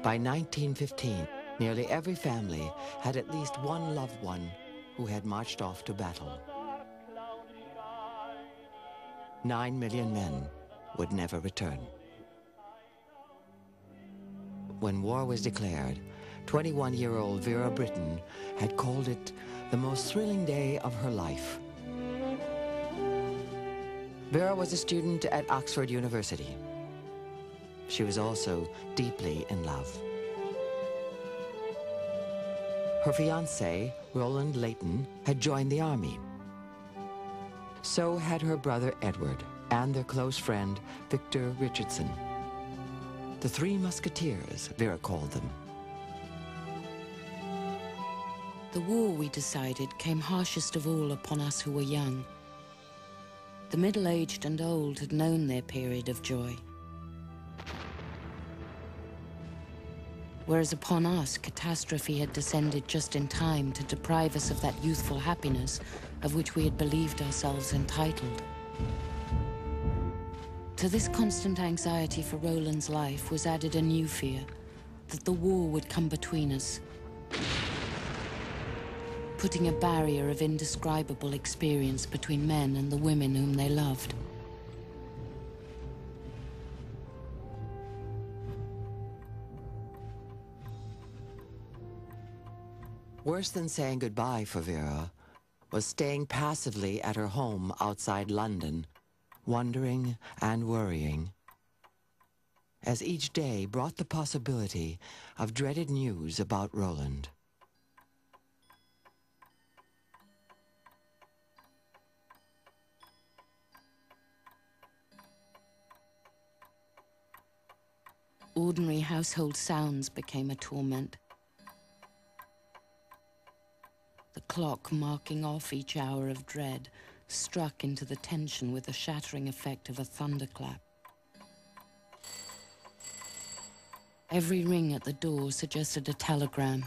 By 1915, nearly every family had at least one loved one who had marched off to battle. 9 million men would never return. When war was declared, 21-year-old Vera Brittain had called it the most thrilling day of her life. Vera was a student at Oxford University. She was also deeply in love. Her fiancé, Roland Leighton, had joined the army. So had her brother Edward and their close friend Victor Richardson. The Three Musketeers, Vera called them. The war, we decided, came harshest of all upon us who were young. The middle-aged and old had known their period of joy. Whereas upon us, catastrophe had descended just in time to deprive us of that youthful happiness of which we had believed ourselves entitled. To this constant anxiety for Roland's life was added a new fear, that the war would come between us, putting a barrier of indescribable experience between men and the women whom they loved. Worse than saying goodbye for Vera was staying passively at her home outside London, wondering and worrying, as each day brought the possibility of dreaded news about Roland. Ordinary household sounds became a torment. The clock marking off each hour of dread struck into the tension with the shattering effect of a thunderclap. Every ring at the door suggested a telegram.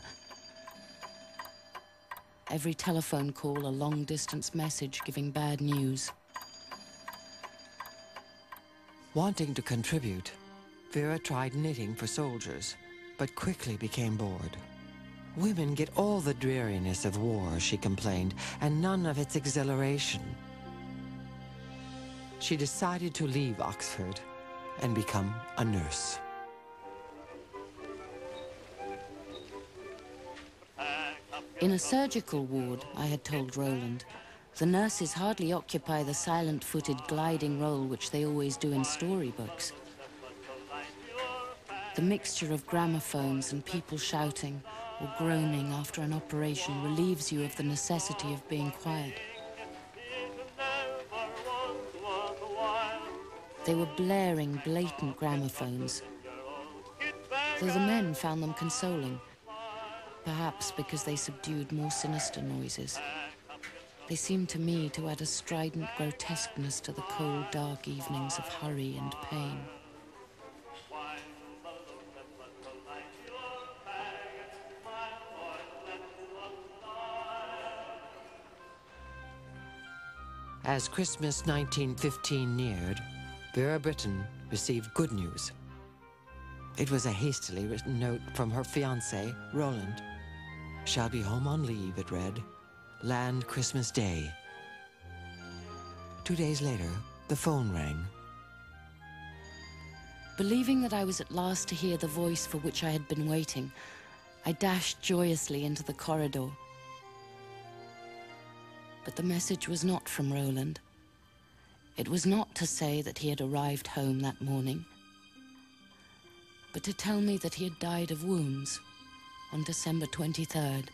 Every telephone call a long-distance message giving bad news. Wanting to contribute, Vera tried knitting for soldiers, but quickly became bored. Women get all the dreariness of war, she complained, and none of its exhilaration. She decided to leave Oxford and become a nurse. In a surgical ward, I had told Roland, the nurses hardly occupy the silent-footed gliding role which they always do in storybooks. The mixture of gramophones and people shouting or groaning after an operation relieves you of the necessity of being quiet. They were blaring, blatant gramophones, though the men found them consoling, perhaps because they subdued more sinister noises. They seemed to me to add a strident grotesqueness to the cold, dark evenings of hurry and pain. As Christmas 1915 neared, Vera Brittain received good news. It was a hastily written note from her fiancé, Roland. "Shall be home on leave," it read. "Land Christmas Day." 2 days later, the phone rang. Believing that I was at last to hear the voice for which I had been waiting, I dashed joyously into the corridor. But the message was not from Roland. It was not to say that he had arrived home that morning, but to tell me that he had died of wounds on December 23rd.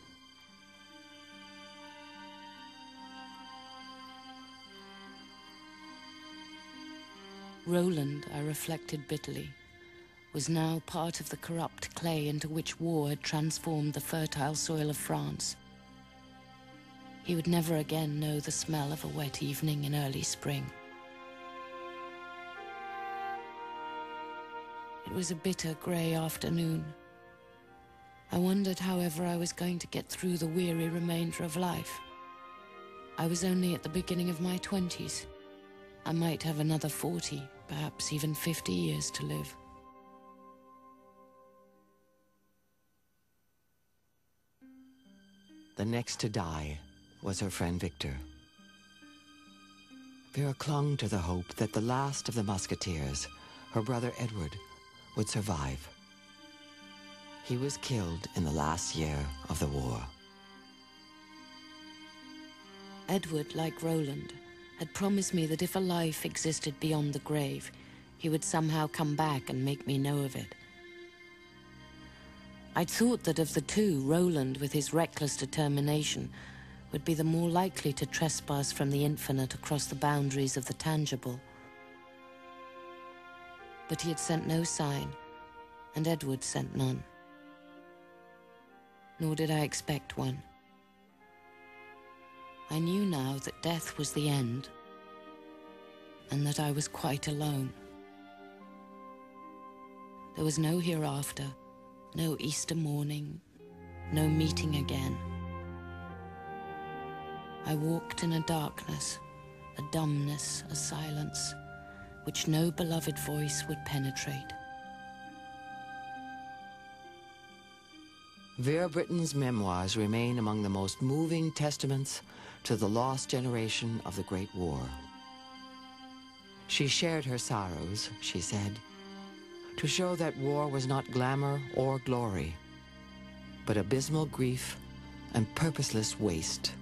Roland, I reflected bitterly, was now part of the corrupt clay into which war had transformed the fertile soil of France. He would never again know the smell of a wet evening in early spring. It was a bitter, grey afternoon. I wondered, however, I was going to get through the weary remainder of life. I was only at the beginning of my 20s. I might have another 40, perhaps even 50 years to live. The next to die was her friend Victor. Vera clung to the hope that the last of the Musketeers, her brother Edward, would survive. He was killed in the last year of the war. Edward, like Roland, had promised me that if a life existed beyond the grave, he would somehow come back and make me know of it. I'd thought that of the two, Roland, with his reckless determination, would be the more likely to trespass from the infinite across the boundaries of the tangible. But he had sent no sign, and Edward sent none. Nor did I expect one. I knew now that death was the end, and that I was quite alone. There was no hereafter, no Easter morning, no meeting again. I walked in a darkness, a dumbness, a silence, which no beloved voice would penetrate. Vera Britton's memoirs remain among the most moving testaments to the lost generation of the Great War. She shared her sorrows, she said, to show that war was not glamour or glory, but abysmal grief and purposeless waste.